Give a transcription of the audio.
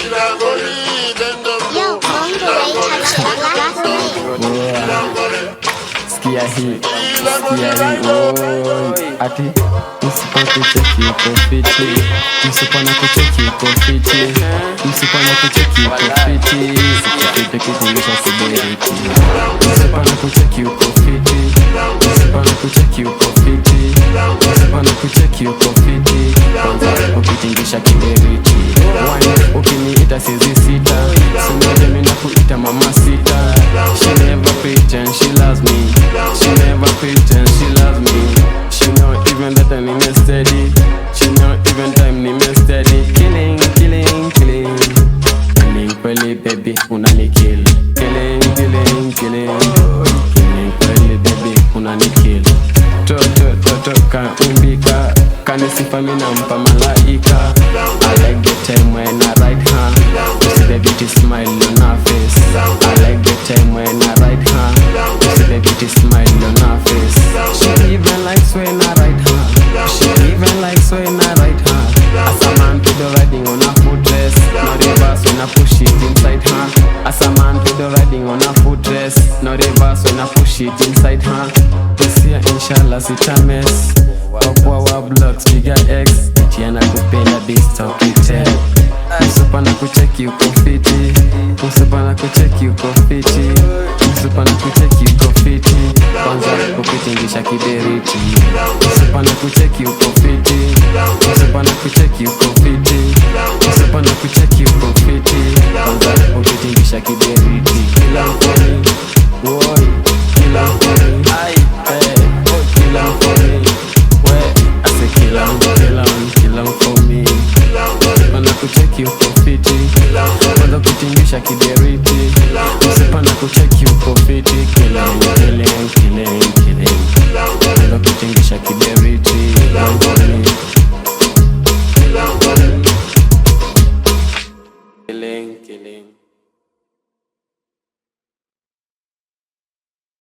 Yo, Mongo Ray touch it last night. Skia hii, ati msipana kucheki uko fiti, msipana kucheki uko fiti, msipana kucheki uko fiti, sikipite kitilisha kuberiti. Msipana kucheki uko fiti, msipana kucheki uko fiti, msipana kucheki uko fiti, kwanza ukitingisha kiberiti. Wine ukiniita sizi sita, simoja mina kuita mama sita. She never pretend she loves me, she never pretend she loves me. She know even that I'm steady, she know even time nime steady. Killing, killing, killing, killing kweli baby unanikill. Killing, killing, killing, killing kweli baby unanikill. To kaumbika, kanisifa mina mpa malaika. I like the time when I ride her, you see the beauty smile on her face. I like the time when I ride her, you see the beauty smile on her face. She even likes when I ride her, she even likes when I ride her. As a man to the riding on her footrest, no reverse when I push it inside her. As a man to the riding on her footrest, no reverse when I push it inside her. This year inshallah sitames, kwa wa blocks piga X, tiana kupenda bista ukite. Msipana kucheki uko fiti, msipana kucheki uko fiti, msipana kucheki uko fiti, kwanza ukitingisha kiberiti. Msipana kucheki uko fiti, msipana kucheki uko fiti, msipana kucheki uko fiti, kwanza ukitingisha kiberiti. Kila mfoni, woi, kila mfoni, ai, kila mfoni, we, ase kila for me. Msipana kucheki uko fiti, kwanza ukitingisha kiberiti. Msipana kucheki uko fiti, kila